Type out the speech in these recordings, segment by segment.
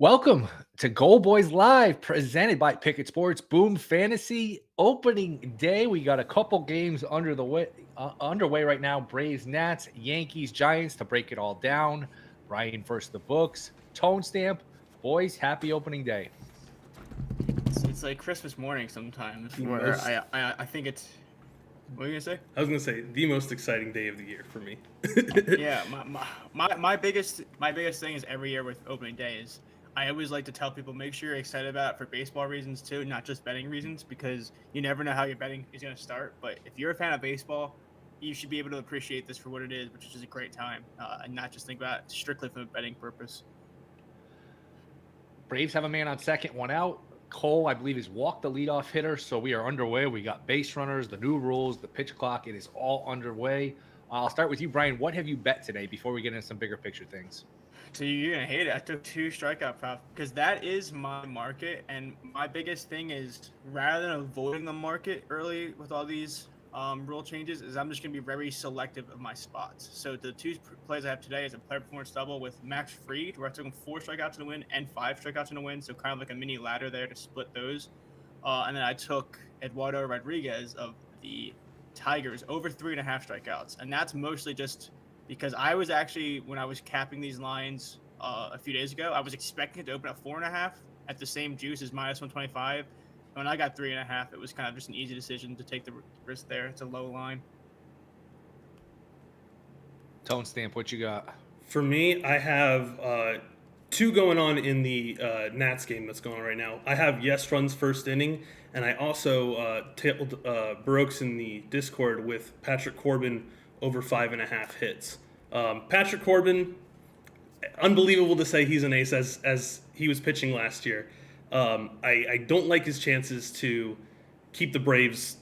Welcome to Goldboys Live, presented by Pickett Sports Boom Fantasy. Opening day, we got a couple games underway right now. Braves, Nats, Yankees, Giants. To break it all down, Brian versus the books. ToneStamp, boys. Happy opening day. It's like Christmas morning sometimes The where most, I think it's. What are you gonna say? I was gonna say the most exciting day of the year for me. Yeah, my biggest thing is every year with opening day is I always like to tell people make sure you're excited about it for baseball reasons too, not just betting reasons, because you never know how your betting is gonna start. But if you're a fan of baseball, you should be able to appreciate this for what it is, which is just a great time, and not just think about it strictly from a betting purpose. Braves have a man on second, one out. Cole, I believe, has walked the leadoff hitter, so we are underway. We got base runners, the new rules, the pitch clock. It is all underway. I'll start with you, Brian. What have you bet today before we get into some bigger picture things? So you're gonna hate it. I took 2 strikeout props because that is my market, and my biggest thing is rather than avoiding the market early with all these rule changes, is I'm just gonna be very selective of my spots. So the two plays I have today is a player performance double with Max Fried, where I took him 4 strikeouts in a win and 5 strikeouts in a win, so kind of like a mini ladder there to split those. And then I took Eduardo Rodriguez of the Tigers over 3.5 strikeouts, and that's mostly just because I was actually, when I was capping these lines a few days ago, I was expecting it to open at 4.5 at the same juice as -125. When I got 3.5, it was kind of just an easy decision to take the risk there. It's a low line. ToneStamp, what you got? For me, I have two going on in the Nats game that's going on right now. I have Yes Runs first inning, and I also tailed Brooks in the Discord with Patrick Corbin over 5.5 hits. Patrick Corbin, unbelievable to say he's an ace as he was pitching last year. I don't like his chances to keep the Braves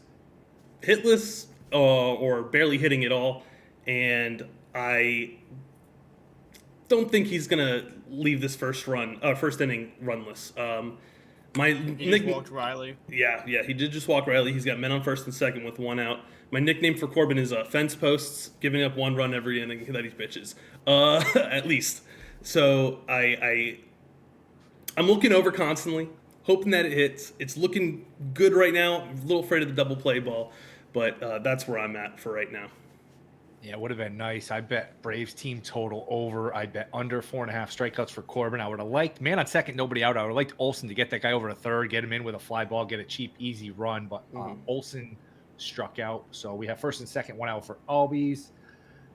hitless or barely hitting at all, and I don't think he's gonna leave this first inning runless. He just walked Riley. Yeah, he did just walk Riley. He's got men on first and second with one out. My nickname for Corbin is fence posts, giving up 1 run every inning that he pitches, at least. So I'm looking over constantly, hoping that it hits. It's looking good right now. I'm a little afraid of the double play ball, but that's where I'm at for right now. Yeah, it would have been nice. I bet Braves team total over. I bet under 4.5 strikeouts for Corbin. I would have liked, man on second, nobody out. I would have liked Olsen to get that guy over to third, get him in with a fly ball, get a cheap, easy run. But Olsen struck out. So we have first and second, one out for Albies.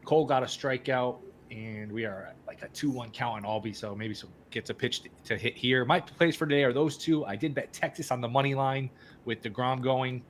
Cole got a strikeout, and we are at like a 2-1 count on Albies. So maybe some gets a pitch to hit here. My plays for today are those two. I did bet Texas on the money line with DeGrom going.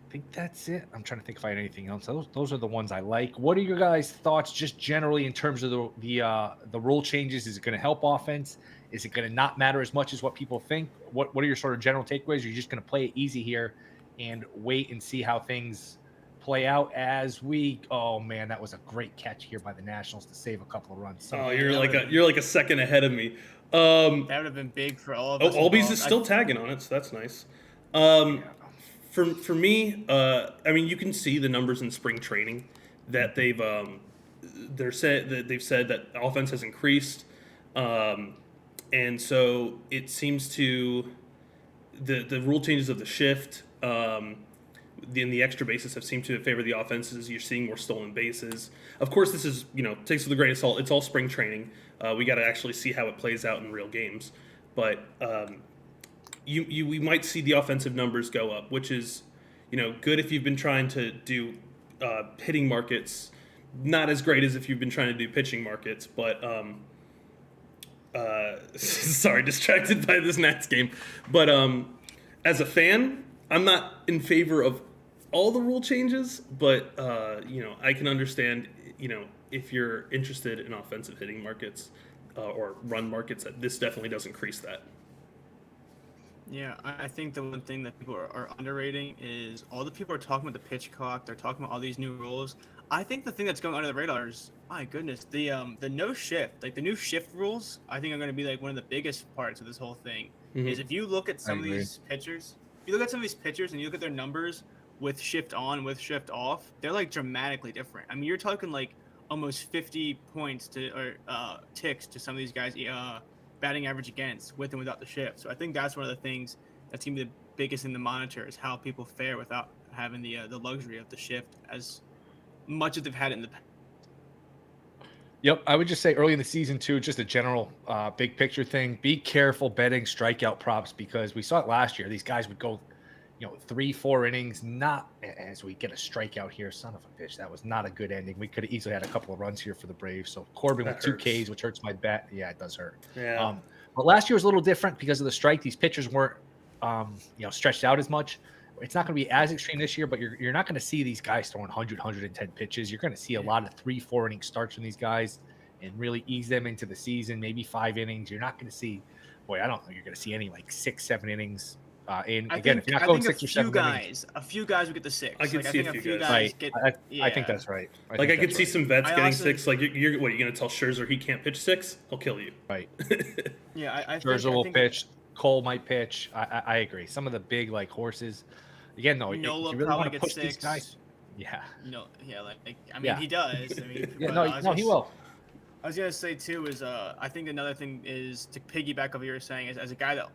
I think that's it. I'm trying to think if I had anything else. Those are the ones I like. What are your guys' thoughts just generally in terms of the rule changes? Is it going to help offense? Is it going to not matter as much as what people think? What are your sort of general takeaways? Are you just going to play it easy here and wait and see how things play out as we? Oh man, that was a great catch here by the Nationals to save a couple of runs. So, you're like a second ahead of me. That would have been big for all of us. Albies is still tagging on it, so that's nice. For me, I mean, you can see the numbers in spring training that they've said that offense has increased, and so it seems to the rule changes of the shift. The extra bases have seemed to favor the offenses. You're seeing more stolen bases. Of course, this is takes with a grain of salt. It's all spring training. We got to actually see how it plays out in real games, but. We might see the offensive numbers go up, which is, good if you've been trying to do hitting markets. Not as great as if you've been trying to do pitching markets, but sorry, distracted by this Nats game. But as a fan, I'm not in favor of all the rule changes, but I can understand, if you're interested in offensive hitting markets or run markets, that this definitely does increase that. Yeah, I think the one thing that people are underrating is all the people are talking about the pitch clock. They're talking about all these new rules. I think the thing that's going under the radar is, my goodness, the no shift, like the new shift rules. I think are going to be like one of the biggest parts of this whole thing. Is if you look at some of these pitchers, and you look at their numbers with shift on, with shift off, they're like dramatically different. I mean, you're talking like almost 50 points to or ticks to some of these guys batting average against with and without the shift. So I think that's one of the things that's going to be the biggest thing to monitor is how people fare without having the luxury of the shift as much as they've had it in the past. Yep, I would just say early in the season too, just a general big picture thing. Be careful betting strikeout props because we saw it last year. These guys would go, 3-4 innings, not as we get a strikeout here. Son of a bitch, that was not a good ending. We could have easily had a couple of runs here for the Braves. So Corbin with 2 Ks, which hurts my bet. Yeah, it does hurt. Yeah. But last year was a little different because of the strike. These pitchers weren't, stretched out as much. It's not going to be as extreme this year, but you're not going to see these guys throwing 100, 110 pitches. You're going to see a lot of 3-4 inning starts from these guys and really ease them into the season, maybe 5 innings. You're not going to see, I don't know, you're going to see any like 6-7 innings. If you're not going 6 or 7 innings. A few guys would get the 6. I could see a few guys. Right. Get. I think that's right. I could see some vets getting also, 6. Like, you're going to tell Scherzer he can't pitch 6? He'll kill you. Right. Yeah, I Scherzer will pitch. Cole might pitch. I agree. Some of the big like horses. Again, though, Nola you really probably want to push gets 6. These guys. Yeah. He does. I mean, he will. I was gonna say too is I think another thing is to piggyback off what you were saying is as a guy that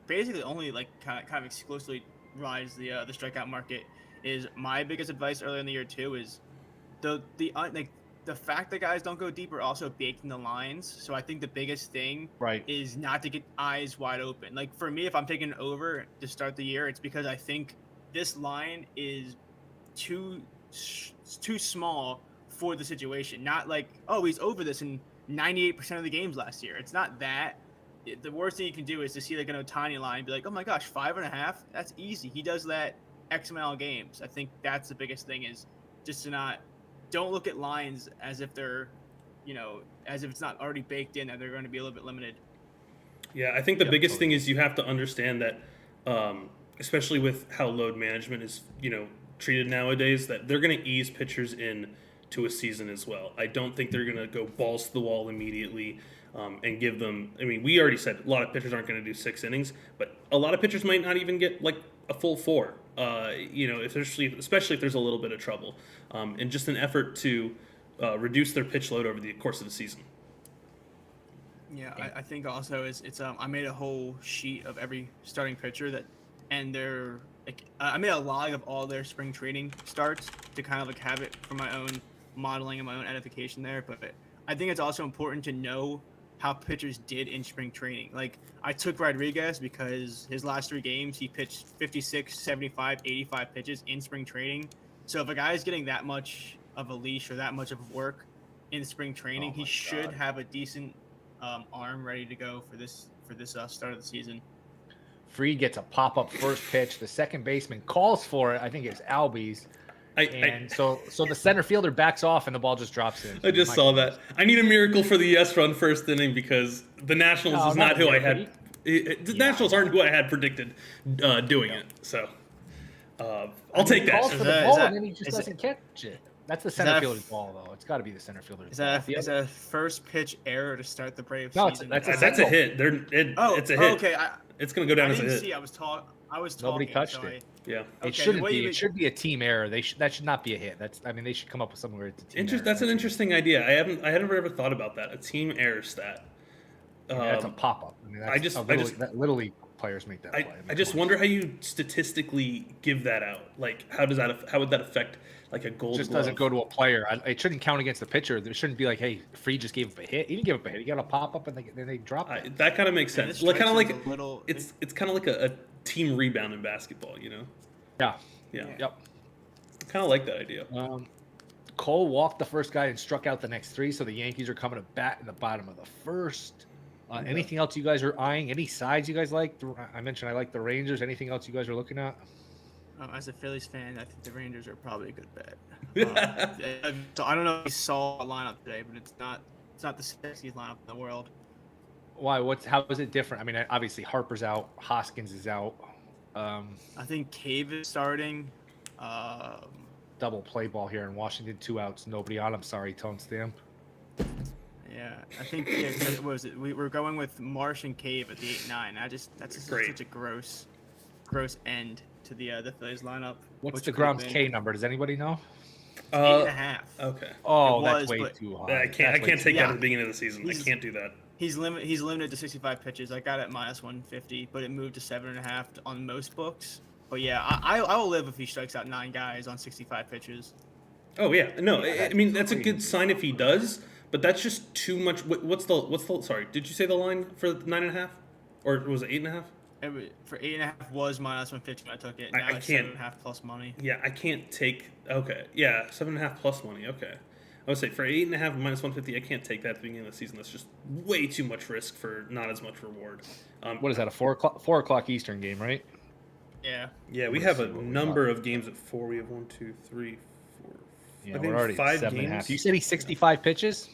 basically only like kind of exclusively rides the strikeout market is my biggest advice earlier in the year too is the fact that guys don't go deeper also baked in the lines. So I think the biggest thing is not to get eyes wide open. Like for me, if I'm taking over to start the year, it's because I think this line is too small for the situation. Not like, oh, he's over this in 98% of the games last year. It's not that. The worst thing you can do is to see like an Ohtani line and be like, oh my gosh, 5.5? That's easy. He does that X amount of games. I think that's the biggest thing is just to don't look at lines as if they're, as if it's not already baked in that they're going to be a little bit limited. Yeah, I think the biggest thing is you have to understand that, especially with how load management is, treated nowadays, that they're going to ease pitchers in to a season as well. I don't think they're going to go balls to the wall immediately and give them. I mean, we already said a lot of pitchers aren't going to do 6 innings, but a lot of pitchers might not even get like a full 4. Especially if there's a little bit of trouble, and just an effort to reduce their pitch load over the course of the season. Yeah, I think also it's I made a whole sheet of every starting pitcher I made a log of all their spring training starts to kind of like have it for my own modeling and my own edification there. But I think it's also important to know how pitchers did in spring training. Like I took Rodriguez because his last 3 games, he pitched 56, 75, 85 pitches in spring training. So if a guy is getting that much of a leash or that much of work in spring training, he should have a decent arm ready to go for this start of the season. Fried gets a pop-up first pitch. The second baseman calls for it. I think it's Albies. So the center fielder backs off and the ball just drops in. I just saw that. I need a miracle for the yes run first inning because the Nationals is not who I had. The Nationals aren't who I had predicted doing it. So I'll take that. For the ball and then he just doesn't catch it. That's the center fielder's ball, though. It's got to be the center fielder's ball. Is that a first pitch error to start the Braves season? That's a hit. It's a hit. Okay. It's going to go down as a hit. See, I was talking. Nobody touched it. Yeah. It shouldn't be. It should be a team error. That should not be a hit. They should come up with something where it's a team error. That's an interesting idea. I hadn't ever thought about that. A team error stat. That's a pop-up. Little league players make that play. I just wonder how you statistically give that out. Like, how would that affect like a Gold Glove? Just doesn't go to a player. It shouldn't count against the pitcher. There shouldn't be like, hey, Fried just gave up a hit. He didn't give up a hit. He got a pop-up and then they dropped it. That kind of makes sense. Like, kind of like it's kind of like a team rebound in basketball, Yeah. Yeah. Yep. I kind of like that idea. Cole walked the first guy and struck out the next 3, so the Yankees are coming to bat in the bottom of the first. Anything else you guys are eyeing? Any sides you guys like? I mentioned I like the Rangers. Anything else you guys are looking at? As a Phillies fan, I think the Rangers are probably a good bet. So I don't know if you saw a lineup today, but it's not the sexiest lineup in the world. Why? How is it different? I mean, obviously Harper's out, Hoskins is out. I think Cave is starting. Double play ball here in Washington, 2 outs, nobody on. I'm sorry, ToneStamp. Yeah, I think what was it? We were going with Marsh and Cave at the 8-9. That's such a gross end to the Phillies lineup. What's the Grom's K number? Does anybody know? 8.5. Okay. Oh, that's way too high. I can't take that at the beginning of the season. I can't do that. He's limited to 65 pitches. I got it at -150, but it moved to 7.5 on most books. But yeah, I will live if he strikes out 9 guys on 65 pitches. Oh yeah, no, Yeah, I mean that's a crazy. good sign if he does, but that's just too much. What's the? Sorry, did you say the line for 9.5, or was it 8.5? For 8.5 was -150 when I took it. I Now it's can't- 7.5 plus money. Yeah, I can't take. Okay, yeah, 7.5 plus money. Okay, I would say for 8.5 -150, I can't take that at the beginning of the season. That's just way too much risk for not as much reward. What is that? A 4 o'clock Eastern game, right? Yeah. Yeah, we Let's have see a what we number of games at 4. We have 1, 2, 3, 4. Yeah, I think we're already at 5 7.5. games. You said he's 65 pitches.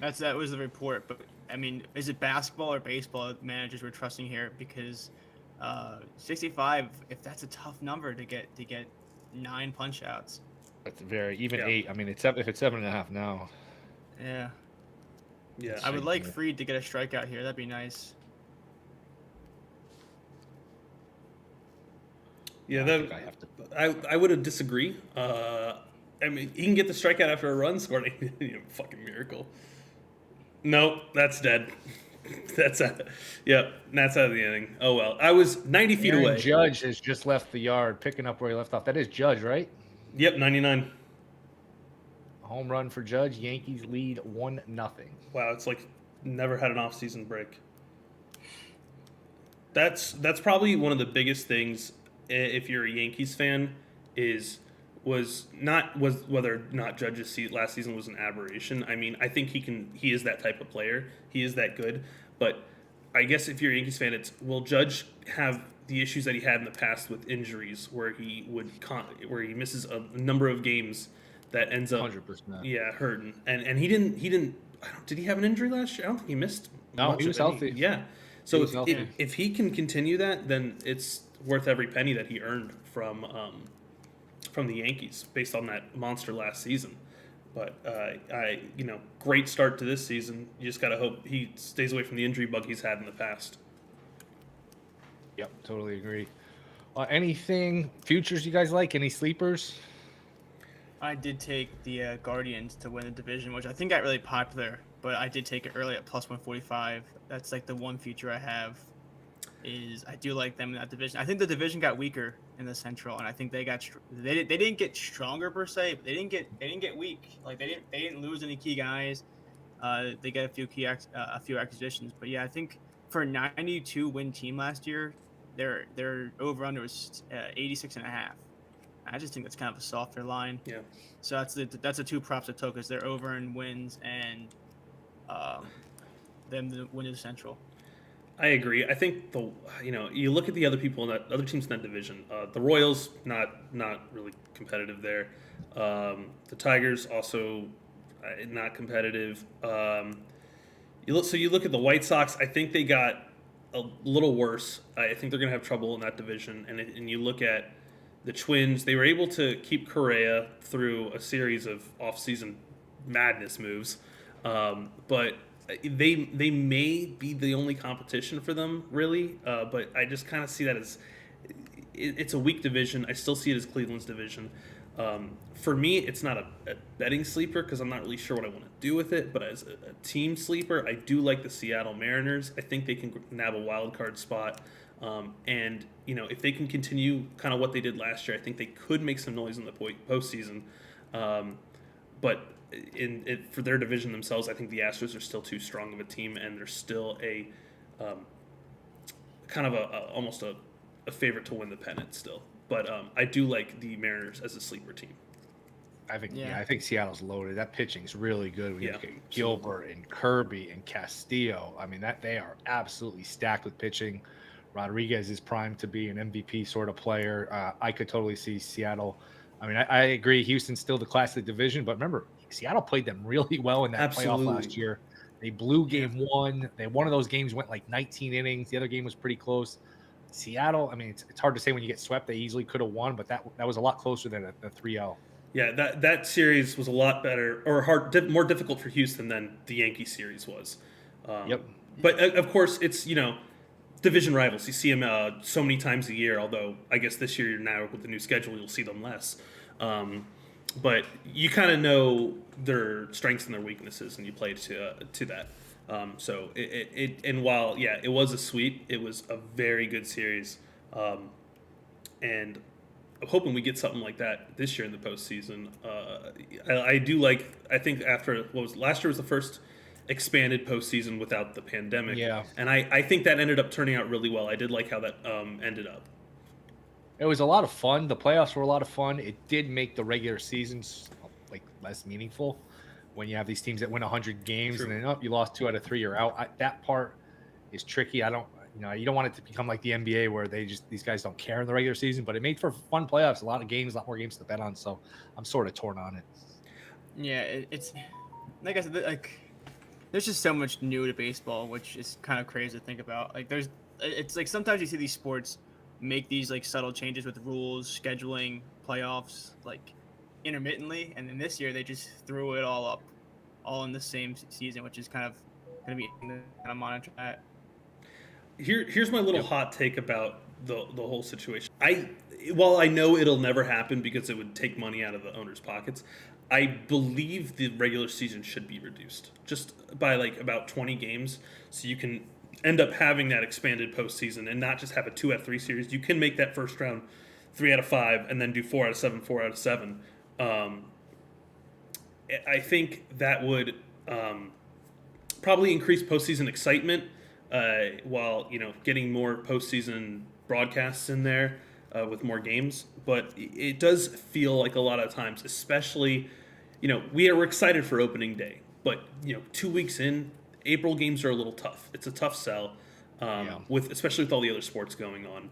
That was the report, but I mean, is it basketball or baseball managers we're trusting here? Because 65, if that's a tough number to get 9 punch outs. That's very even Yeah. 8. I mean, if it's 7.5 now. Yeah. Yeah, I would like Yeah. Fried to get a strikeout here. That'd be nice. yeah. I think I That have to. I would disagree. I mean, he can get the strikeout after a run scoring. Fucking miracle. Nope, that's dead. That's out of the inning. Oh well. I was 90 feet Aaron away. Judge has just left the yard, picking up where he left off. That is Judge, right? Yep, 99. A home run for Judge. Yankees lead 1-0. Wow, it's like never had an off-season break. That's probably one of the biggest things if you're a Yankees fan was whether or not Judge's seat last season was an aberration. I mean, I think he is that type of player. He is that good. But I guess if you're a Yankees fan, will Judge have the issues that he had in the past with injuries, where he misses a number of games that ends up 100%. hurting, and he didn't. Did he have an injury last year? I don't think he missed. No, much he was of any. healthy. Yeah. So was healthy. if he can continue that, then it's worth every penny that he earned from the Yankees based on that monster last season. But great start to this season. You just gotta hope he stays away from the injury bug he's had in the past. Yep, totally agree. Anything futures you guys like? Any sleepers? I did take the Guardians to win the division, which I think got really popular, but I did take it early at +145. That's like the one future I have. I do like them in that division. I think the division got weaker in the Central, and I think they didn't get stronger per se, but they didn't get weak. Like they didn't lose any key guys. They got a few acquisitions, but yeah, I think for a 92 win team last year, their over under was 86.5. I just think that's kind of a softer line. Yeah. So that's the two props I took, is their over in wins and them to win the Central. I agree. I think you look at the other people in that other teams in that division. The Royals not really competitive there. The Tigers also not competitive. You look at the White Sox. I think they got a little worse. I think they're going to have trouble in that division. And you look at the Twins. They were able to keep Correa through a series of off-season madness moves, but they may be the only competition for them, really. But I just kind of see that as it's a weak division. I still see it as Cleveland's division. For me, it's not a betting sleeper because I'm not really sure what I want to do with it. But as a team sleeper, I do like the Seattle Mariners. I think they can nab a wild card spot. And if they can continue kind of what they did last year, I think they could make some noise in the postseason. But for their division themselves, I think the Astros are still too strong of a team, and they're still a kind of almost a favorite to win the pennant still. But I do like the Mariners as a sleeper team. I think Seattle's loaded. That pitching's really good. When you Yeah, look at Gilbert and Kirby and Castillo. I mean, that they are absolutely stacked with pitching. Rodriguez is primed to be an MVP sort of player. I could totally see Seattle. I mean, I agree. Houston's still the class of the division, but remember, Seattle played them really well in that playoff last year. They blew game one. One of those games went like 19 innings. The other game was pretty close. Seattle, I mean, it's hard to say when you get swept. They easily could have won, but that was a lot closer than a 3-0. Yeah, that series was a lot better or more difficult for Houston than the Yankee series was. Yep. But of course, it's division rivals. You see them so many times a year. Although I guess this year now with the new schedule, you'll see them less. But you kind of know their strengths and their weaknesses, and you play to that. So and while it was a sweep, it was a very good series, and I'm hoping we get something like that this year in the postseason. I do like. I think after what was last year was the first expanded postseason without the pandemic. Yeah. And I think that ended up turning out really well. I did like how that ended up. It was a lot of fun. The playoffs were a lot of fun. It did make the regular seasons like less meaningful when you have these teams that win 100 games True. and then you lost 2 out of 3, you're out. That part is tricky. I don't, you don't want it to become like the NBA where these guys don't care in the regular season, but it made for fun playoffs, a lot of games, a lot more games to bet on. So I'm sort of torn on it. Yeah, it's like I said, like there's just so much new to baseball, which is kind of crazy to think about. Like it's like sometimes you see these sports make these like subtle changes with rules, scheduling, playoffs, like intermittently, and then this year they just threw it all up, all in the same season, which is kind of going to be kind of monitor that. Here's my little hot take about the whole situation. While I know it'll never happen because it would take money out of the owners' pockets, I believe the regular season should be reduced just by like about 20 games, so you can end up having that expanded postseason and not just have a 2 out of 3 series. You can make that first round 3 out of 5 and then do 4 out of 7, 4 out of 7. I think that would probably increase postseason excitement while getting more postseason broadcasts in there with more games. But it does feel like a lot of times, especially we're excited for opening day, but 2 weeks in, April games are a little tough. It's a tough sell, especially with all the other sports going on.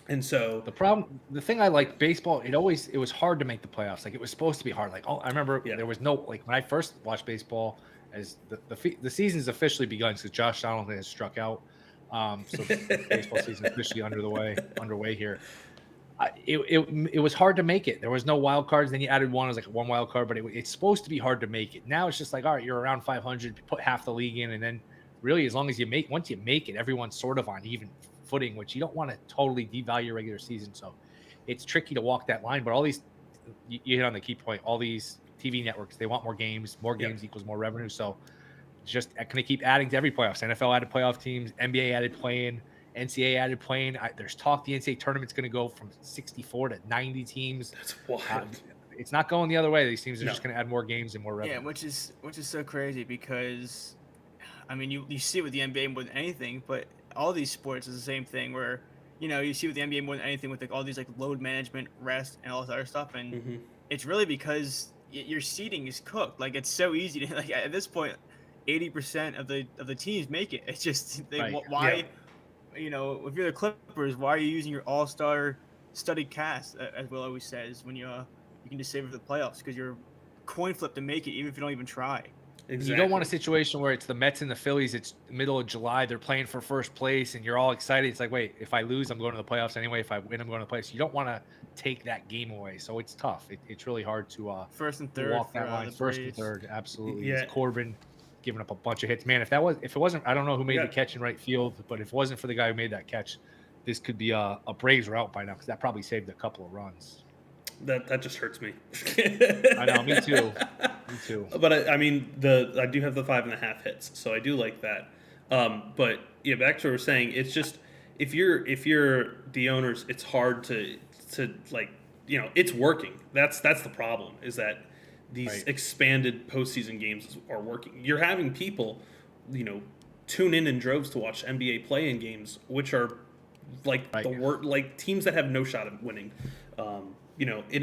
And so the thing I like baseball, it was hard to make the playoffs. Like it was supposed to be hard. Like I remember there was no, like when I first watched baseball, as the season's officially begun because Josh Donaldson has struck out. So the baseball season officially underway here. It was hard to make it. There was no wild cards. Then you added one. It was like one wild card, but it's supposed to be hard to make it. Now it's just like, all right, you're around 500, put half the league in, and then really as long as once you make it, everyone's sort of on even footing, which you don't want to totally devalue your regular season. So it's tricky to walk that line. But all these, you hit on the key point. All these TV networks, they want more games. More games equals more revenue. So just can they keep adding to every playoffs? NFL added playoff teams, NBA added play-in. NCAA added playing. There's talk the NCAA tournament's going to go from 64 to 90 teams. That's wild. It's not going the other way. These teams are just going to add more games and more revenue. Yeah, which is so crazy because, I mean, you see it with the NBA more than anything, but all these sports is the same thing where, you see with the NBA more than anything with like all these like load management, rest, and all this other stuff, and it's really because your seeding is cooked. Like it's so easy to like at this point, 80% of the teams make it. It's just why. Yeah. If you're the Clippers, why are you using your all-star studied cast, as Will always says, when you can just save it for the playoffs because you're coin flip to make it, even if you don't even try. Exactly. You don't want a situation where it's the Mets and the Phillies. It's the middle of July. They're playing for first place, and you're all excited. It's like, wait, if I lose, I'm going to the playoffs anyway. If I win, I'm going to the playoffs. You don't want to take that game away. So it's tough. It's really hard to first and third walk that line. First and third, absolutely. Yeah. It's Corbin giving up a bunch of hits. Man, if it wasn't, I don't know who made the catch in right field, but if it wasn't for the guy who made that catch, this could be a Braves route by now because that probably saved a couple of runs. That just hurts me. I know, me too. But I mean, I do have the 5.5 hits, so I do like that. But yeah, back to what we're saying, it's just if you're the owners, it's hard to like it's working. That's the problem is that these expanded postseason games are working. You're having people, tune in droves to watch NBA play-in games, which are like like teams that have no shot of winning. An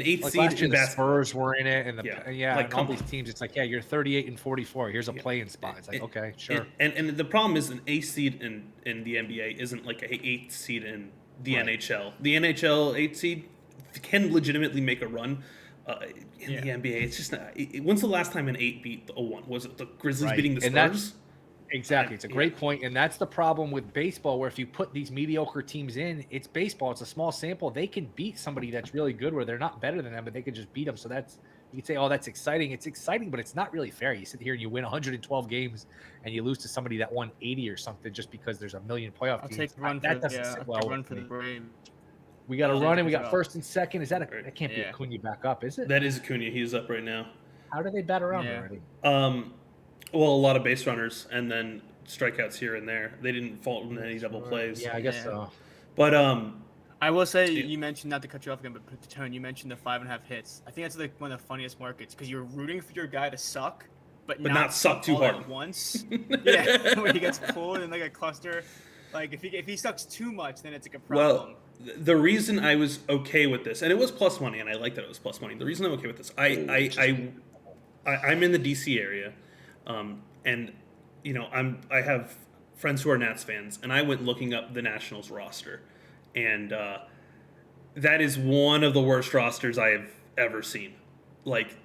8th like seed last year, in the basketball. Spurs were in it, and like, all these teams. It's like, you're 38 and 44. Here's a play-in spot. It's like, okay, sure. And the problem is an 8th seed in the NBA isn't like an 8th seed in the NHL. The NHL 8th seed can legitimately make a run. In the NBA, it's just not. When's the last time an 8 beat the 0-1? Was it the Grizzlies beating the Spurs? Exactly. It's a great point. And that's the problem with baseball, where if you put these mediocre teams in, it's baseball. It's a small sample. They can beat somebody that's really good where they're not better than them, but they can just beat them. So you can say, oh, that's exciting. It's exciting, but it's not really fair. You sit here and you win 112 games and you lose to somebody that won 80 or something just because there's a million playoff teams. Take run that doesn't sit well for the Braves. We got to run, and we got first and second. Is that that can't be Acuna back up, is it? That is Acuna. He's up right now. How do they bat around already? Well, a lot of base runners and then strikeouts here and there. They didn't fault in any double plays. Yeah, I guess Yeah. so. But I will say, Yeah. you mentioned, not to cut you off again, but put the tone. You mentioned the 5.5 hits. I think that's like one of the funniest markets because you're rooting for your guy to suck, but not suck too all hard at once. Yeah, when he gets pulled in like a cluster. Like if he sucks too much, then it's like a problem. Well, the reason I was okay with this, and it was plus money, and I like that it was plus money. The reason I'm okay with this, I'm in the DC area, and I have friends who are Nats fans, and I went looking up the Nationals roster, and that is one of the worst rosters I have ever seen. Like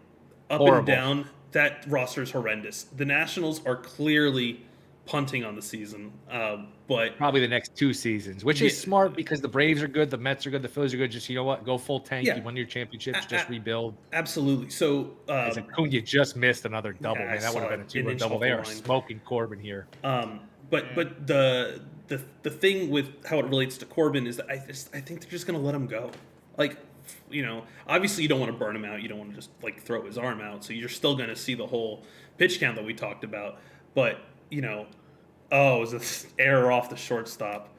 up Horrible. and down, that roster is horrendous. The Nationals are clearly punting on the season, but Probably the next 2 seasons, which is Yeah. smart because the Braves are good, the Mets are good, the Phillies are good. Just, you know what? Go full tank. Yeah. You won your championships. Just rebuild. absolutely. So As Acuna just missed another double. Yeah, I man, that would have saw been a it. 2-run Inch double. off They the are line. smoking Corbin here. But the thing with how it relates to Corbin is that I think they're just gonna let him go. Like, obviously you don't want to burn him out. You don't want to just like throw his arm out. So you're still gonna see the whole pitch count that we talked about. But it was an error off the shortstop.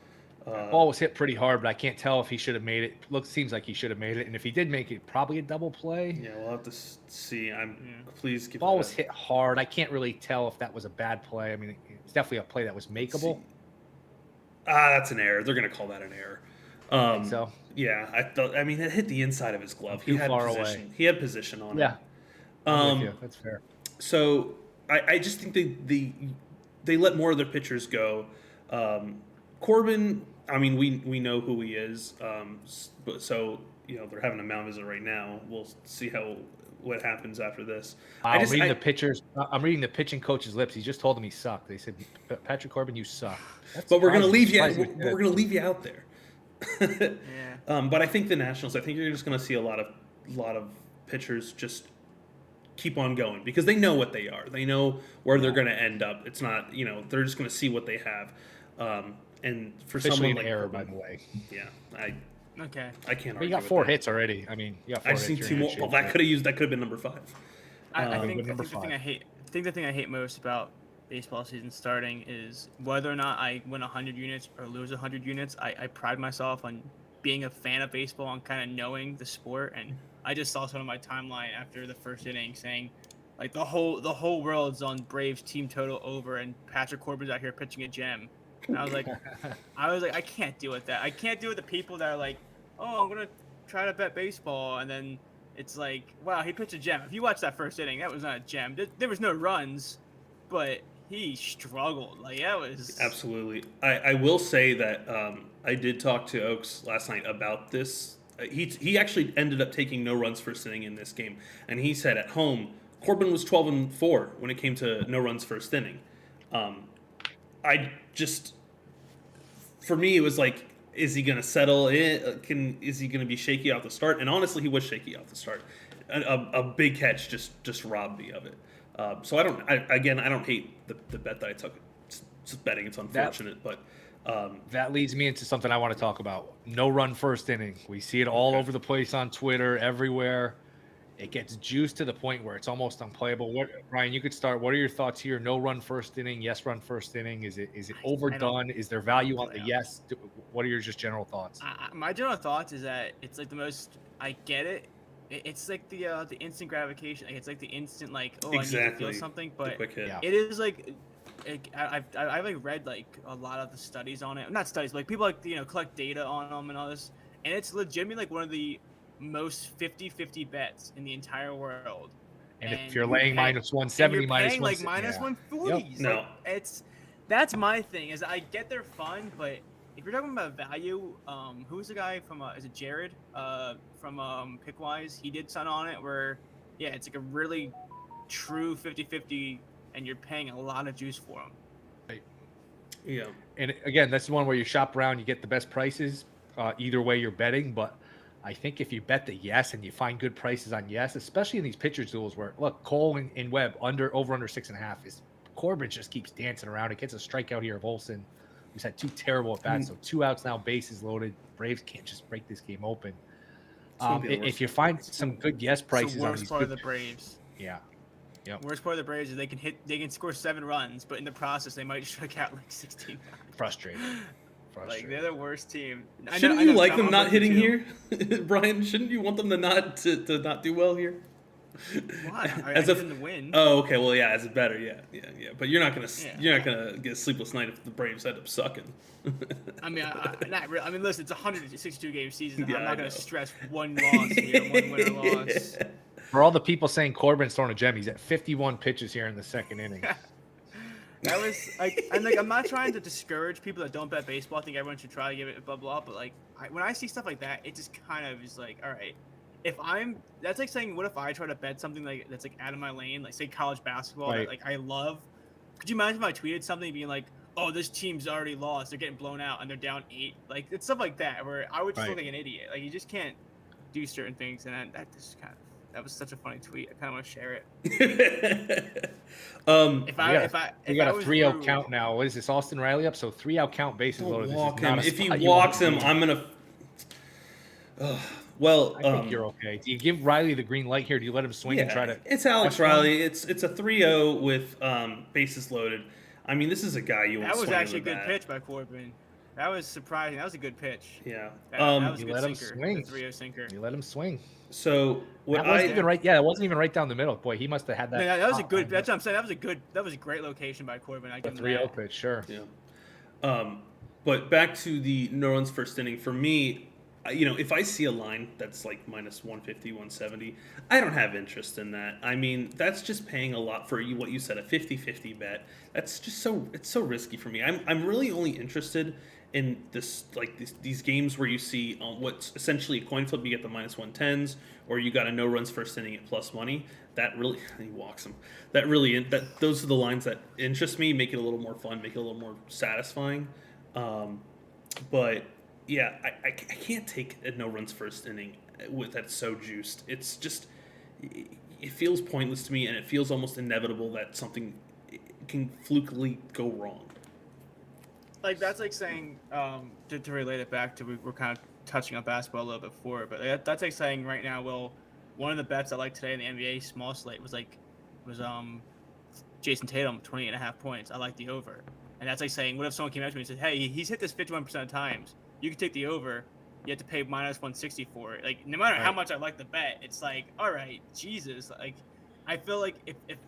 Ball was hit pretty hard, but I can't tell if he should have made it. Seems like he should have made it, and if he did make it, probably a double play. Yeah, we'll have to see. Please give Ball that was hit hard. I can't really tell if that was a bad play. I mean, it's definitely a play that was makeable. That's an error. They're gonna call that an error. So Yeah, I thought. I mean, it hit the inside of his glove. Too He had far position. away. He had position on yeah, it. I'm with you. That's fair. So I just think they let more of their pitchers go. Corbin, I mean, we know who he is. But so they're having a mound visit right now. We'll see what happens after this. I'm reading the pitching coach's lips. He just told him he sucked. They said, Patrick Corbin, you suck. That's But we're gonna surprising. leave you. Surprising. We're gonna leave you out there. Yeah. But I think the Nationals. I think you're just gonna see a lot of pitchers just keep on going because they know what they are. They know where they're going to end up. It's not, they're just going to see what they have. And for Officially someone an like error, Corbin, by the way. yeah, Okay. I can't. But argue you got with 4 that. hits already. I mean, you got 4 I hits. just need You're 2 in more. good Well, shape. that could have been number 5. I Would've think been number the thing 5. I hate. I think the thing I hate most about baseball season starting is whether or not I win 100 units or lose 100 units. I pride myself on being a fan of baseball and kind of knowing the sport. And I just saw someone on my timeline after the first inning saying, like, the whole world's on Braves team total over, and Patrick Corbin's out here pitching a gem. And I was like, I can't deal with that. I can't deal with the people that are like, oh, I'm gonna try to bet baseball, and then it's like, wow, he pitched a gem. If you watch that first inning, that was not a gem. There was no runs, but he struggled. Like, that was Absolutely. I will say that I did talk to Oaks last night about this. He actually ended up taking no runs first inning in this game, and he said at home Corbin was 12-4 when it came to no runs first inning. For me, it was like, is he going to settle in? Is he going to be shaky off the start? And honestly, he was shaky off the start. A big catch just robbed me of it. So I don't hate the bet that I took. It's just betting. It's unfortunate, but that leads me into something I want to talk about. No run first inning. We see it all over the place on Twitter, everywhere. It gets juiced to the point where it's almost unplayable. Brian, you could start. What are your thoughts here? No run first inning, yes run first inning. Is it overdone? Is there value on the yes? What are your just general thoughts? My general thoughts is that it's like the most. I get it. It's like the instant gratification. Like, it's like the instant, like, oh, exactly. I need to feel something. But the quick hit. Yeah. it is like, I've like read like a lot of the studies on it. Not studies, but like people like collect data on them and all this. And it's legitimately like one of the most 50-50 bets in the entire world. And if you're laying minus 170, minus like minus 140. Yep. No. Like, that's my thing. Is I get they're fun, but if you're talking about value, who's the guy from? Is it Jared? From Pickwise, he did something on it where, yeah, it's like a really true 50-50, and you're paying a lot of juice for them. Yeah. And again, that's the one where you shop around, you get the best prices. Either way, you're betting, but I think if you bet the yes and you find good prices on yes, especially in these pitchers duels where, look, Cole and Webb over 6.5 is Corbin just keeps dancing around. It gets a strikeout here of Olsen, who's had 2 terrible at bats, so 2 outs now, bases loaded. Braves can't just break this game open. If you find some good yes prices it's the on worst these part of good, the Braves. yeah. Yep. Worst part of the Braves is they can score 7 runs, but in the process they might strike out like 16. Frustrating. Like they're the worst team. Shouldn't you like them I'm not with you hitting too. here, Brian? Shouldn't you want them to not do well here? Why? I As need a them to win. Oh, okay. Well, yeah, as a better, yeah. But you're not Yeah. gonna get a sleepless night if the Braves end up sucking. I mean, not really. I mean, listen, it's a 162 game season. Yeah, I'm I not going know. to stress one loss here, one win or loss. For all the people saying Corbin's throwing a gem, he's at 51 pitches here in the second inning. That was like, and like, I'm not trying to discourage people that don't bet baseball. I think everyone should try to give it a blah blah. But like, when I see stuff like that, it just kind of is like, all right, that's like saying, what if I try to bet something like that's like out of my lane, like say college basketball, Right. that like I love. Could you imagine if I tweeted something being like, oh, this team's already lost, they're getting blown out, and they're down 8, like it's stuff like that where I would just look Right. like an idiot. Like you just can't do certain things, and that just kind of. That was such a funny tweet. I kind of want to share it. If We got I a was 3-0 rude- count now. What is this, Austin Riley up? So 3-out count, bases loaded. This is Walk not him. a If he spot you want walks to him, be in. I'm gonna. Well, I think you're okay. Do you give Riley the green light here? Do you let him swing and try to? It's Alex catch one? Riley. It's a 3-0 with bases loaded. I mean, this is a guy you want That to was swing actually a with good that. pitch by Corbin. That was surprising. That was a good pitch. Yeah. That was a You good let him sinker. swing. The 3-0 sinker. You let him swing. So what That wasn't I even right. Yeah, it wasn't even right down the middle. Boy, he must have had that. Man, that was a top good. line. That's what I'm saying. That was a great location by Corbin. I The give him 3-0 that. pitch, sure. Yeah. But back to the no runs first inning. For me, if I see a line that's like minus 150, 170, I don't have interest in that. I mean, that's just paying a lot for what you said, a 50-50 bet. That's just it's so risky for me. I'm really only interested in these games where you see what's essentially a coin flip. You get the minus 110s, or you got a no runs first inning at plus money. That really he walks them. Those are the lines that interest me. Make it a little more fun. Make it a little more satisfying. But yeah, I can't take a no runs first inning with that's so juiced. It's just it feels pointless to me, and it feels almost inevitable that something can flukily go wrong. Like that's like saying to relate it back to we're kind of touching on basketball a little bit before, but that's like saying right now, well, one of the bets I like today in the NBA small slate was Jason Tatum 20.5 points. I like the over, and that's like saying, what if someone came out to me and said, hey, he's hit this 51% of times. You can take the over. You have to pay minus 160 for it. Like no matter how much I like the bet, it's like, all right, Jesus. Like I feel like if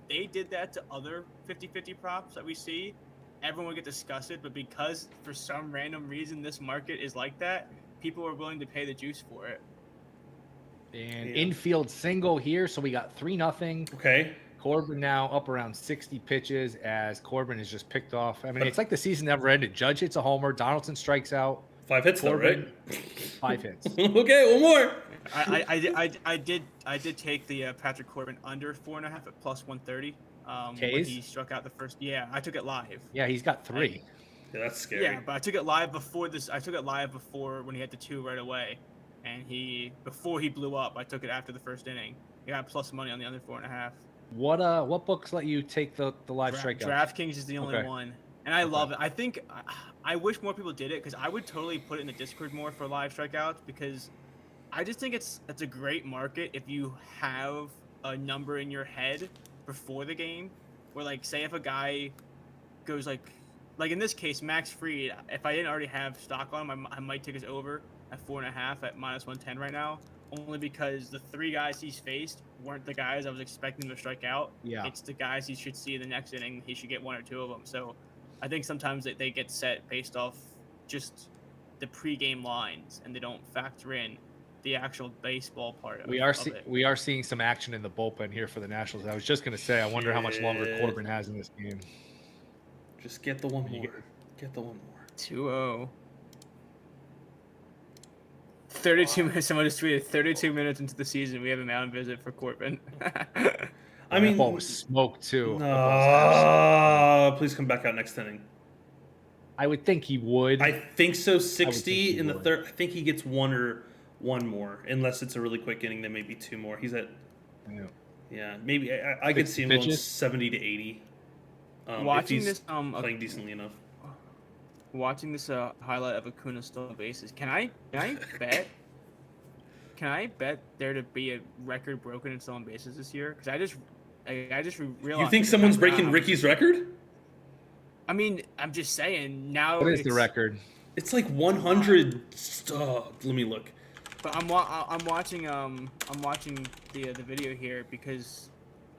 they did that to other 50-50 props that we see, everyone would get disgusted, but because for some random reason this market is like that, people are willing to pay the juice for it. And infield single here, so we got 3-0. Okay. Corbin now up around 60 pitches as Corbin is just picked off. I mean, it's like the season never ended. Judge hits a homer, Donaldson strikes out. 5 hits though, right? 5 hits. Okay, one more. I did take the Patrick Corbin under 4.5 at plus 130. When he struck out the first. Yeah, I took it live. Yeah, he's got 3. Yeah, that's scary. Yeah, but I took it live before this. I took it live before when he had the 2 right away, and before he blew up. I took it after the first inning. He got plus money on the under 4.5. What books let you take the live strikeout? DraftKings is the only one, and I love it. I think I wish more people did it because I would totally put it in the Discord more for live strikeouts because I just think it's a great market if you have a number in your head before the game, where like say if a guy goes like in this case Max Fried, if I didn't already have stock on him, I might take his over at 4.5 at minus 110 right now, only because the 3 guys he's faced weren't the guys I was expecting to strike out. Yeah, it's the guys he should see in the next inning. He should get 1 or 2 of them. So I think sometimes they get set based off just the pregame lines and they don't factor in the actual baseball part of it. We are seeing some action in the bullpen here for the Nationals. I was just going to say, I wonder how much longer Corbin has in this game. Just get the one more. Get the one more. 2-0. 32 minutes. Someone just tweeted 32 minutes into the season. We have a mound visit for Corbin. I mean, that ball was smoked too. Please come back out next inning. I would think he would. I think so. 60 in the would. third. I think he gets one more, unless it's a really quick inning. Then maybe 2 more. He's at. Yeah, maybe I could see him going 70 to 80. Watching this, playing decently enough. Watching this highlight of Acuna stolen bases, can I bet? Can I bet there to be a record broken in stolen bases this year? Because I just realized. You think someone's breaking Ricky's record? I mean, I'm just saying now. What is the record? It's like 100. Let me look. But I'm watching the video here because,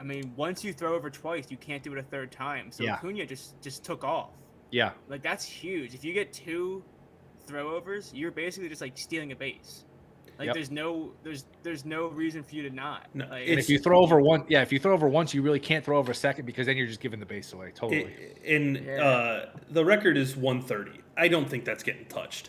I mean, once you throw over twice, you can't do it a third time. So Yeah. Acuna just took off. Yeah. Like that's huge. If you get 2 throwovers, you're basically just like stealing a base. Like Yep. there's no reason for you to not. No, Like, And if you throw over once, you really can't throw over a second because then you're just giving the base away. Totally. The record is 130. I don't think that's getting touched.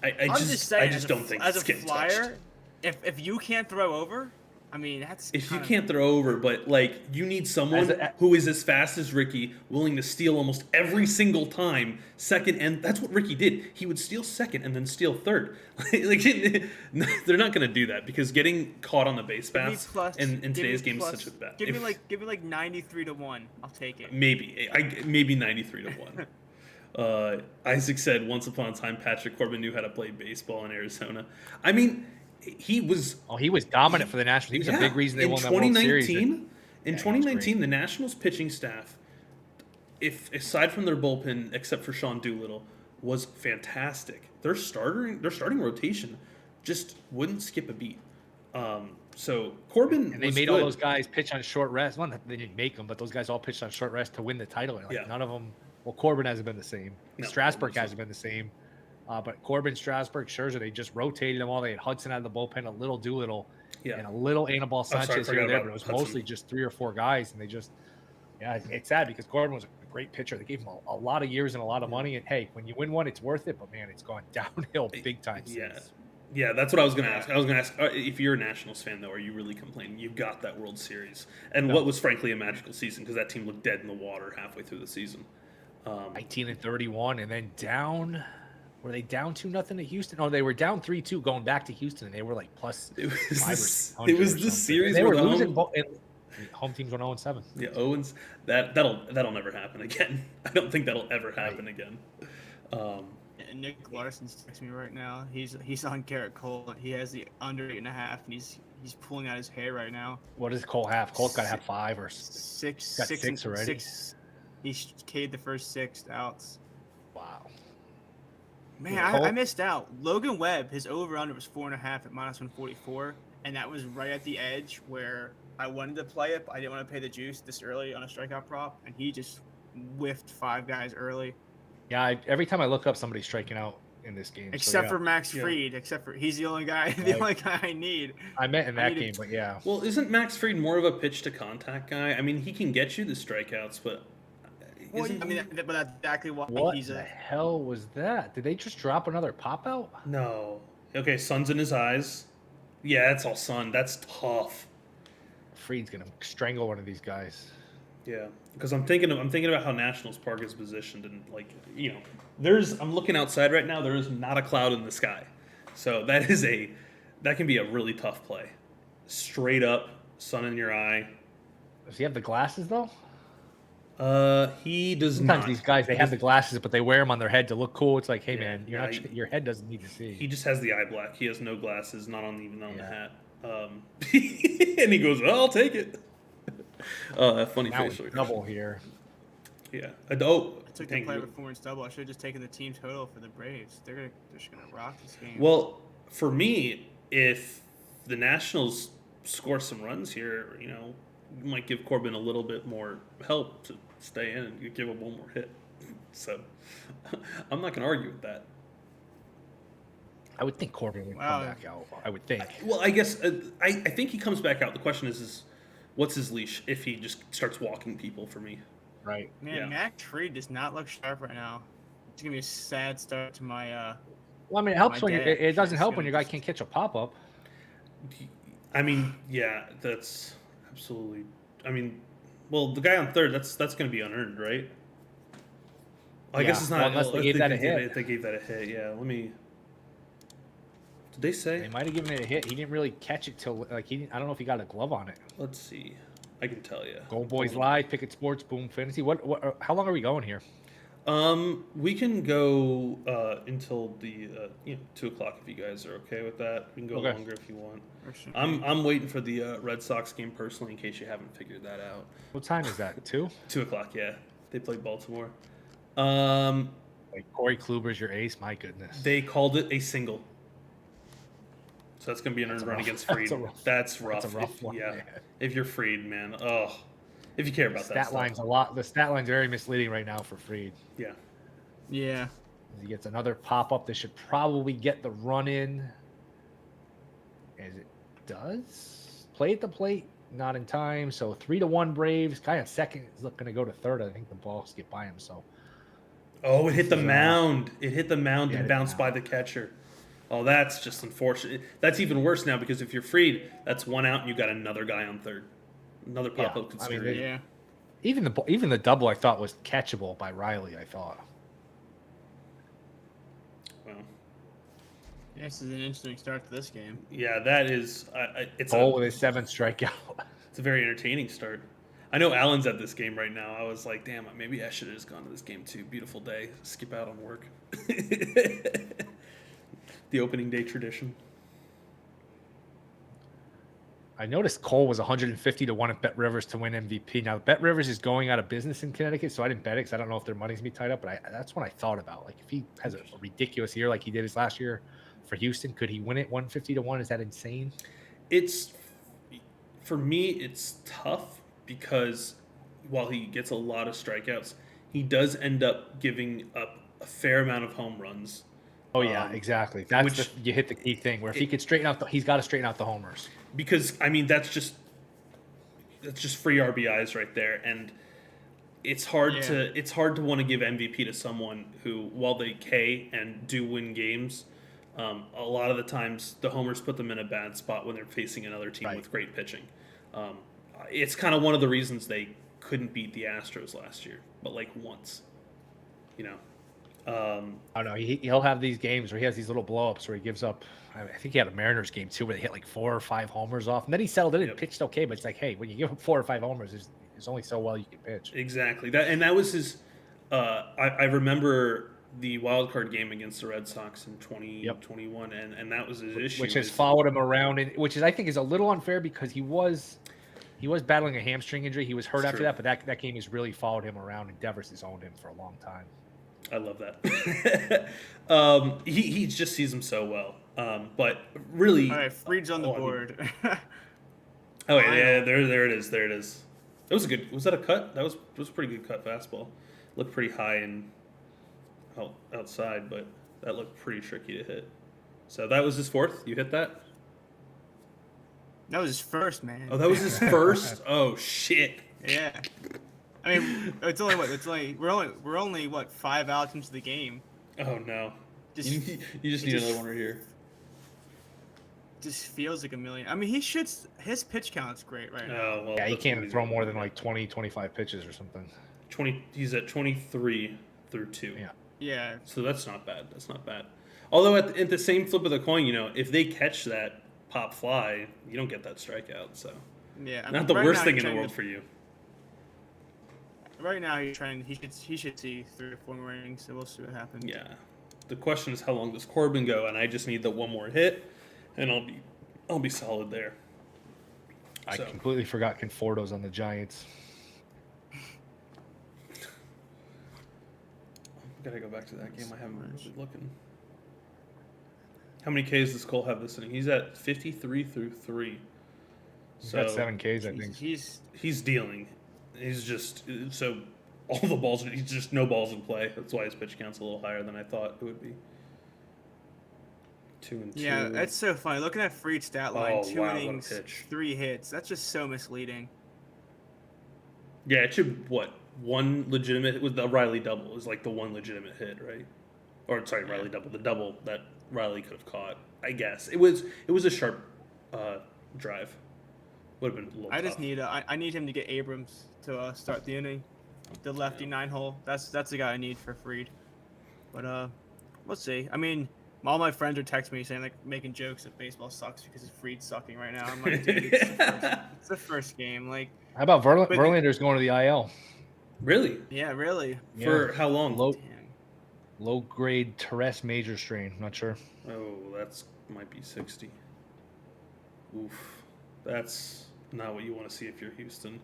I just don't think as it's a getting flyer, touched. if you can't throw over, I mean that's If you kinda- can't throw over, but like you need someone who is as fast as Ricky, willing to steal almost every single time, second, and that's what Ricky did. He would steal second and then steal third. Like they're not going to do that because getting caught on the base Give me pass plus- in give today's me game plus- is such a bad. Give me like 93-1. I'll take it. Maybe 93-1. Isaac said, "Once upon a time, Patrick Corbin knew how to play baseball in Arizona." I mean, he was dominant for the Nationals. He was a big reason they won that World Series. In he was 2019, great. the Nationals pitching staff, if aside from their bullpen, except for Sean Doolittle, was fantastic. Their starting rotation just wouldn't skip a beat. So Corbin And they was made good. all those guys pitch on short rest. Well, they didn't make them, but those guys all pitched on short rest to win the title. Like, Yeah. none of them. Well, Corbin hasn't been the same. No, Strasburg Corbin's hasn't been the same. But Corbin, Strasburg, Scherzer, they just rotated them all. They had Hudson out of the bullpen, a little Doolittle, Yeah. and a little Anibal sorry, Sanchez I here forgot and there. about But it was Hudson. mostly just 3 or 4 guys, and they just, it's sad because Corbin was a great pitcher. They gave him a lot of years and a lot of money. And hey, when you win one, it's worth it. But man, it's gone downhill big time. Yeah. since. Yeah, that's what I was going to ask. I was going to ask if you're a Nationals fan, though, are you really complaining? You got that World Series. And what was, frankly, a magical season because that team looked dead in the water halfway through the season. 19-31, and then down. Were they down 2-0 to Houston? No, they were down 3-2 going back to Houston, and they were like plus It was 5 or this, 100 it was or the something. series They where were the losing. home, Home teams were 0-7. yeah, Owens. That'll never happen again. I don't think that'll ever happen again. And Nick Larson's texting me right now. He's on Garrett Cole. He has the under 8.5, and he's pulling out his hair right now. What does Cole have? Cole's got to have 5 or Six. Got 6 already. 6. He K'd the first 6 outs. wow. Man, Yeah, Cole- I missed out. Logan Webb, his over/under was 4.5 at -144, and that was right at the edge where I wanted to play it, but I didn't want to pay the juice this early on a strikeout prop, and he just whiffed 5 guys early. Yeah, every time I look up, somebody's striking out in this game. Except so, for Max Yeah. Fried, he's the only guy, the Right. only guy I need. I meant in I that need game, to- but yeah. Well, isn't Max Fried more of a pitch to contact guy? I mean, he can get you the strikeouts, but Well, isn't I mean, but that's exactly why What he's the a. hell was that? Did they just drop another pop out? no. Okay, sun's in his eyes. Yeah, that's all sun. That's tough. Freed's gonna strangle one of these guys. Yeah, because I'm thinking about how Nationals Park is positioned, and I'm looking outside right now. There is not a cloud in the sky, so that can be a really tough play. Straight up, sun in your eye. Does he have the glasses though? He does Sometimes not. these guys they have the glasses, but they wear them on their head to look cool. It's like, hey Yeah, man, you're yeah, not. Your head doesn't need to see. He just has the eye black. He has no glasses, not on even on the Yeah. hat. And he goes, "Well, I'll take it." Funny Now facial it's double here. Yeah. I took the thank play you. performance double. I should have just taken the team total for the Braves. They're just gonna rock this game. Well, for me, if the Nationals score some runs here, you might give Corbin a little bit more help to stay in and give him one more hit. So I'm not going to argue with that. I would think Corbin would Wow. come back out. I would think. Well, I guess I think he comes back out. The question is what's his leash if he just starts walking people for me? Right. Man, yeah. Max Fried does not look sharp right now. It's gonna be a sad start to my. Well, I mean, it helps My when dad it doesn't is help gonna when your guy just- can't catch a pop up. I mean, yeah, that's absolutely. I mean, well, the guy on third, that's going to be unearned, right? I Yeah, guess it's not. well, unless they gave that a hit. If they gave that a hit, yeah. Let me. Did they say? They might have given it a hit. He didn't really catch it till like he. I don't know if he got a glove on it. Let's see. I can tell you. Goldboys live, Picket Sports, Boom Fantasy. What? How long are we going here? We can go until the 2 o'clock if you guys are okay with that. We can go Okay. longer if you want. Sure. I'm waiting for the Red Sox game personally in case you haven't figured that out. What time is that? 2? 2 o'clock, yeah. They play Baltimore. Like Corey Kluber's your ace. My goodness. They called it a single. So that's going to be an earned run against Freed. That's rough. That's a rough one. Yeah. Man. If you're Freed, man. Oh. If you care about that Stat stuff. line's a lot. The stat line's very misleading right now for Freed. Yeah. Yeah. He gets another pop up. They should probably get the run in. As it does. Play at the plate, not in time. So 3-1 Braves. Kind of second is looking to go to third. I think the ball skipped by him. So. Oh, it hit the mound. It hit the mound Yeah, and bounced by the catcher. Oh, that's just unfortunate. That's even worse now because if you're Freed, that's one out and you got another guy on third. Another pop up I mean, considered. Yeah. Even the double I thought was catchable by Riley. I thought. Well, Yeah, this is an interesting start to this game. yeah, that is. It's Cole with his 7th strikeout. It's a very entertaining start. I know Alan's at this game right now. I was like, damn, maybe I should have just gone to this game too. Beautiful day. Skip out on work. The opening day tradition. I noticed Cole was 150-1 at Bet Rivers to win MVP. Now Bet Rivers is going out of business in Connecticut, so I didn't bet it because I don't know if their money's gonna be tied up. But that's what I thought about. Like if he has a ridiculous year like he did his last year for Houston, could he win it 150-1? Is that insane? It's for me. It's tough because while he gets a lot of strikeouts, he does end up giving up a fair amount of home runs. Oh yeah, exactly. That's you hit the key thing. Where if he could straighten out, he's got to straighten out the homers. Because I mean that's just free RBIs right there, and it's hard to want to give MVP to someone who, while they K and do win games, a lot of the times the homers put them in a bad spot when they're facing another team with great pitching. It's kind of one of the reasons they couldn't beat the Astros last year, but like once, you know. I don't know. He'll have these games where he has these little blow-ups where he gives up. I think he had a Mariners game too where they hit like 4 or 5 homers off, and then he settled in and pitched okay. But it's like, hey, when you give up 4 or 5 homers, there's only so well you can pitch. Exactly. That was his. I remember the wild card game against the Red Sox in 2021, and that was his issue. Which has followed him around, which is I think is a little unfair because he was battling a hamstring injury. He was hurt after that, but that game has really followed him around, and Devers has owned him for a long time. I love that. He just sees him so well. But really, all right, Freed's on the board. Oh yeah, there it is. There it is. That was a good. Was that a cut? That was a pretty good cut fastball. Looked pretty high and outside, but that looked pretty tricky to hit. So that was his 4th. You hit that? That was his first, man. Oh, that was his first. Oh shit. Yeah. I mean, we're only what 5 outs into the game. Oh no. Just, you just need another one right here. Just feels like a million. I mean, his pitch count's great right now. Oh, well, Yeah, he can't throw more than like 20, 25 pitches or something. 20. He's at 23 through 2. Yeah. Yeah. So that's not bad. That's not bad. Although at the same flip of the coin, if they catch that pop fly, you don't get that strikeout. So yeah, not the worst thing in the world for you. Right now, he's trying. He should see 3 or 4 more innings, so we'll see what happens. Yeah. The question is, how long does Corbin go? And I just need the one more hit, and I'll be solid there. I completely forgot Conforto's on the Giants. Gotta go back to that game. I haven't been looking. How many Ks does Cole have this inning? He's at 53 through 3. He's got 7 Ks, I think. He's dealing. He's just so all the balls. He's just no balls in play. That's why his pitch count's a little higher than I thought it would be. 2 and 2. Yeah, that's so funny. Looking at Freed's stat line, 2 innings, what a pitch. 3 hits. That's just so misleading. Yeah, it should one legitimate with the Riley double is like the one legitimate hit, right? Or sorry, Riley double, the double that Riley could have caught. I guess it was a sharp drive. Would have been a little I tough. just need I need him to get Abrams to start the inning, the lefty 9-hole. That's the guy I need for Freed. But we'll see. I mean, all my friends are texting me saying, like, making jokes that baseball sucks because Freed's sucking right now. I'm like, dude, it's the first game. Like, How about Verlander's going to the IL? Really? Yeah, really. For how long? Low Damn. low grade Teres major strain. I'm not sure. Oh, that's might be 60. Oof. That's not what you want to see if you're Houston.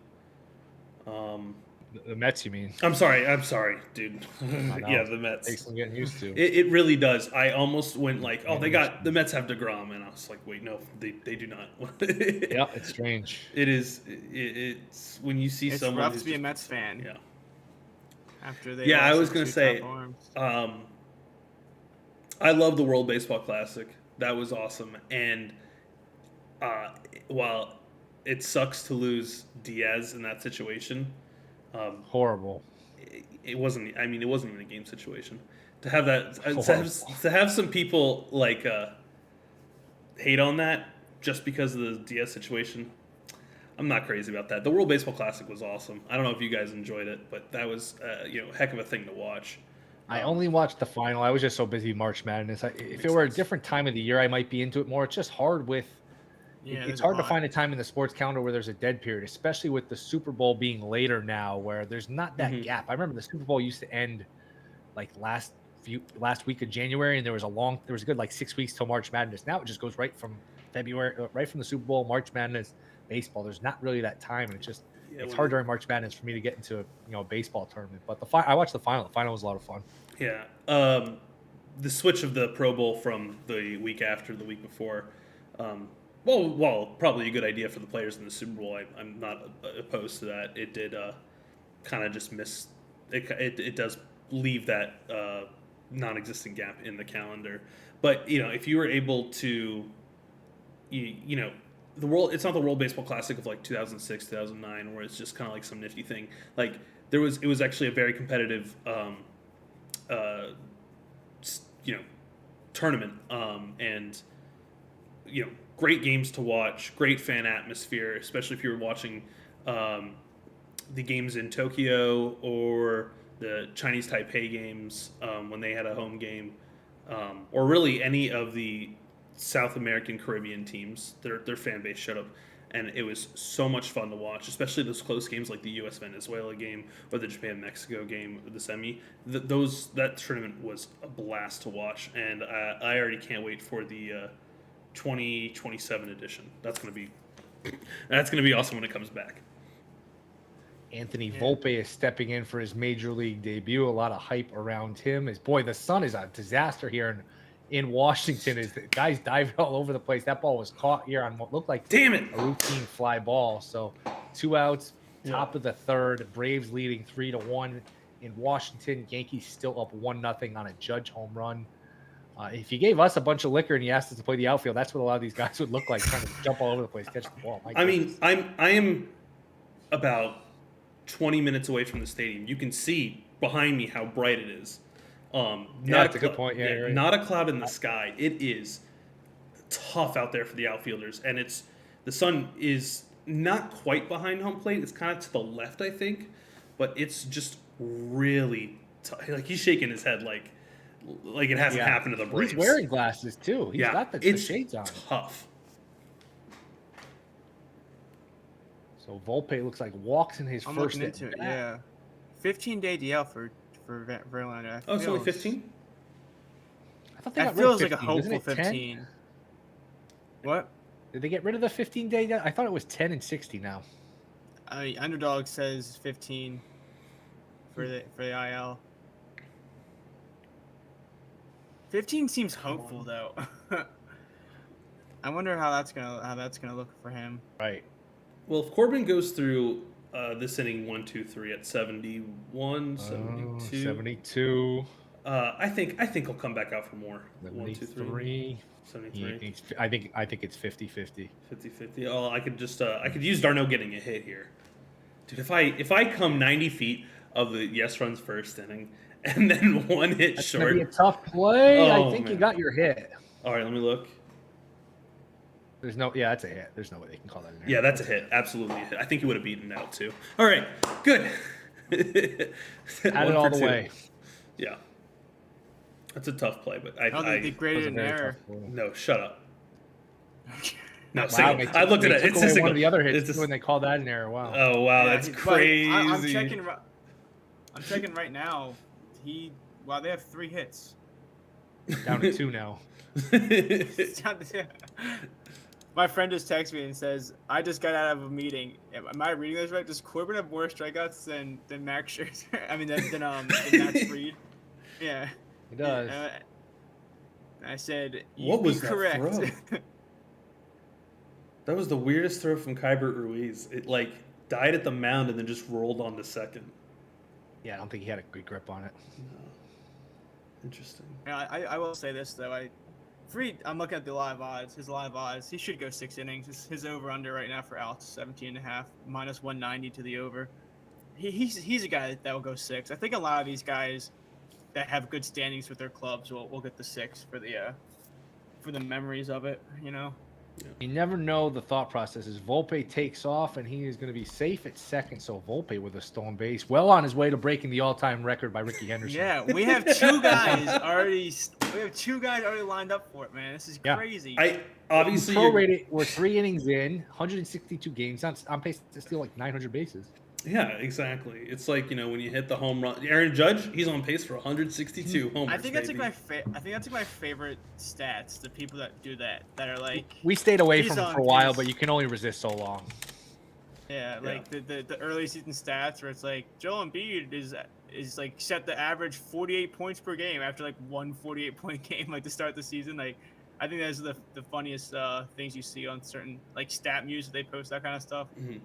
The Mets, you mean? I'm sorry, dude. I know. Yeah, the Mets. Takes some getting used to. It really does. I almost went like, oh, Yeah, the Mets have DeGrom, and I was like, wait, no, they do not. Yeah, it's strange. It is. It's when you see It's someone rough who's to be a just- Mets fan. Yeah. After they Yeah, I lost was their gonna two say, top arms. I love the World Baseball Classic. That was awesome. And while it sucks to lose Diaz in that situation, Horrible. it wasn't. I mean, it wasn't even a game situation. To have that, Horrible. to have some people like hate on that just because of the Diaz situation. I'm not crazy about that. The World Baseball Classic was awesome. I don't know if you guys enjoyed it, but that was heck of a thing to watch. I only watched the final. I was just so busy March Madness. If it were a different time of the year, I might be into it more. It's just hard with. Yeah, It's there's a hard to lot. find a time in the sports calendar where there's a dead period, especially with the Super Bowl being later now, where there's not that Mhm. gap. I remember the Super Bowl used to end like last week of January, and there was a good like 6 weeks till March Madness. Now it just goes right from February, right from the Super Bowl, March Madness, baseball. There's not really that time, and it's when hard during March Madness for me to get into a baseball tournament. But I watched the final. The final was a lot of fun. Yeah. The switch of the Pro Bowl from the week after the week before. Probably a good idea for the players in the Super Bowl. I'm not opposed to that. It did kind of just miss. It does leave that non-existent gap in the calendar. But if you were able to, the world. It's not the World Baseball Classic of like 2006, 2009, where it's just kind of like some nifty thing. Like it was actually a very competitive. Tournament, and great games to watch, great fan atmosphere, especially if you were watching the games in Tokyo or the Chinese Taipei games when they had a home game, or really any of the South American Caribbean teams. Their fan base showed up. And it was so much fun to watch, especially those close games like the U.S. Venezuela game or the Japan Mexico game, the semi. That tournament was a blast to watch, and I already can't wait for the 2027 edition. That's gonna be awesome when it comes back. Anthony Volpe is stepping in for his major league debut. A lot of hype around him. The sun is a disaster here in Washington. Is the guys diving all over the place. That ball was caught here on what looked like a routine fly ball. So 2 outs, top of the third. Braves leading 3-1 in Washington. Yankees still up 1-0 on a Judge home run. If you gave us a bunch of liquor and you asked us to play the outfield, that's what a lot of these guys would look like, trying to jump all over the place, catch the ball. I mean, I am about 20 minutes away from the stadium. You can see behind me how bright it is. That's a good point. Yeah, you're right. Not a cloud in the sky. It is tough out there for the outfielders, and the sun is not quite behind home plate. It's kind of to the left, I think, but it's just really like he's shaking his head like it hasn't happened to the Braves. He's wearing glasses too. He's got the shades on. Tough. So Volpe looks like walks in his I'm first looking into it. Yeah, 15-day DL for Verlander. Oh, it's only 15. I thought they got That rid of feels like a 15. Isn't hopeful it 10? 15. What? Did they get rid of the 15-day? I thought it was 10 and 60 now. Underdog says 15 for the IL. 15 seems hopeful though. I wonder how that's gonna look for him. Right. Well, if Corbin goes through this inning 1, 2, 3 at 71, 72. 72. I think he'll come back out for more. 73. 73. I think it's 50-50. 50-50. Oh, I could use Darno getting a hit here. Dude, if I come 90 feet of the yes runs first inning and then one hit That's short. gonna be a tough play. Oh, I think man. you got your hit. All right, let me look. That's a hit. There's no way they can call that an error. Yeah, that's a hit. Absolutely a hit. I think he would have beaten it out too. All right, good. Had it all the way. Yeah. That's a tough play, but They graded an error. No, shut up. No, Wow, single. I looked at it. It's a single. One of the other hits It's when they called that an error. Wow. Oh wow, Yeah, that's but crazy. I'm checking. I'm checking right now. They have 3 hits. Down to 2 now. My friend just texted me and says, "I just got out of a meeting. Am I reading this right? Does Corbin have more strikeouts than Max Scherzer? I mean, than Max Fried? Yeah, He does. I said, What was that correct. throw? That was the weirdest throw from Kybert Ruiz. It died at the mound and then just rolled on to second. Yeah, I don't think he had a good grip on it. No. Interesting. I will say this though. Fried, I'm looking at the live odds. His live odds. He should go 6 innings. His over under right now for outs 17.5 minus 190 to the over. He's a guy that will go 6. I think a lot of these guys that have good standings with their clubs will get the 6 for the memories of it. You know. You never know the thought process. Is Volpe takes off and he is going to be safe at second. So Volpe with a stolen base, well on his way to breaking the all-time record by Ricky Henderson. Yeah, we have 2 guys already. We have 2 guys already lined up for it, man. This is crazy. Obviously prorated. We're 3 innings in, 162 games. On pace to steal like 900 bases. Yeah, exactly. It's like, when you hit the home run. Aaron Judge, he's on pace for 162 homers. I think that's my favorite stats. The people that do that are like. We stayed away from it for a while, but you can only resist so long. Yeah, like the early season stats where it's like Joel Embiid is like set the average 48 points per game after like one 48-point game like to start the season. Like I think those are the funniest things you see on certain like stat muse that they post, that kind of stuff. Mm-hmm.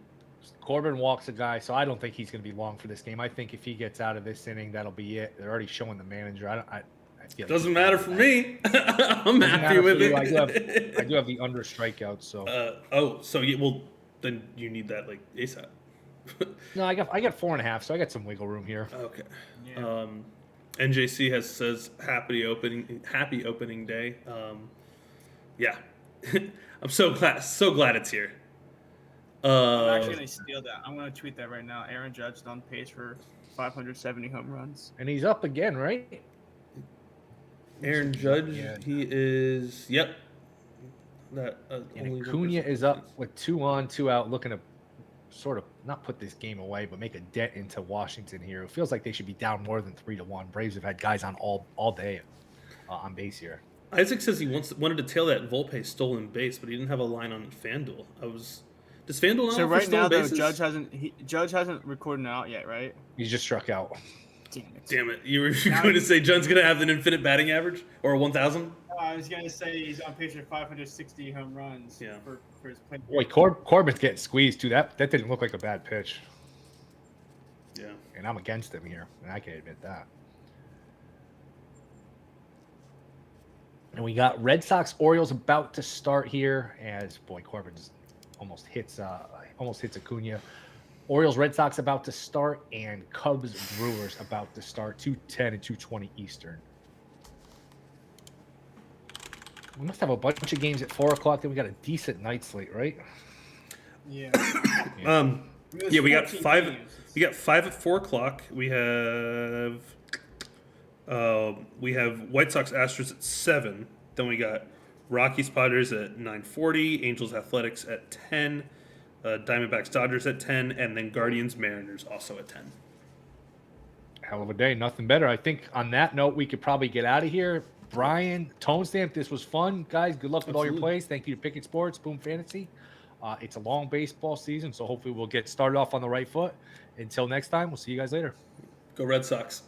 Corbin walks a guy, so I don't think he's going to be long for this game. I think if he gets out of this inning, that'll be it. They're already showing the manager. I feel doesn't matter for me. I'm happy with it. I do have the under strikeouts. So then you need that like ASAP. No, I got 4.5, so I got some wiggle room here. Okay. Yeah. NJC says happy opening day. Yeah, I'm so glad it's here. I'm actually gonna steal that. I'm gonna tweet that right now. Aaron Judge is on pace for 570 home runs, and he's up again, right? Aaron Judge, he is. Yep. That and Acuna is up with 2 on, 2 out, looking to sort of not put this game away, but make a dent into Washington here. It feels like they should be down more than 3-1. Braves have had guys on all day on base here. Isaac says he wanted to tail that Volpe stolen base, but he didn't have a line on FanDuel. Does FanDuel so right now though, Judge hasn't recorded out yet, right? He's just struck out. Damn it! You were going to say John's going to have an infinite batting average or a 1,000? I was going to say he's on pace for 560 home runs. Yeah. For his play. Boy, Corbin's getting squeezed too. That didn't look like a bad pitch. Yeah. And I'm against him here, and I can admit that. And we got Red Sox Orioles about to start here, as Corbin almost hits Acuna. Orioles Red Sox about to start, and Cubs Brewers about to start. 2:10 and 2:20 Eastern. We must have a bunch of games at 4:00. Then we got a decent night slate, right? Yeah. Yeah, we got 5. Games. We got 5 at 4:00. We have White Sox Astros at 7. Then we got Rockies Padres at 9:40. Angels Athletics at 10. Diamondbacks Dodgers at 10, and then Guardians Mariners also at 10. Hell of a day, nothing better. I think on that note, we could probably get out of here. Brian, ToneStamp, this was fun, guys. Good luck with all your plays. Thank you to Pickett Sports, Boom Fantasy. It's a long baseball season, so hopefully we'll get started off on the right foot. Until next time, we'll see you guys later. Go Red Sox.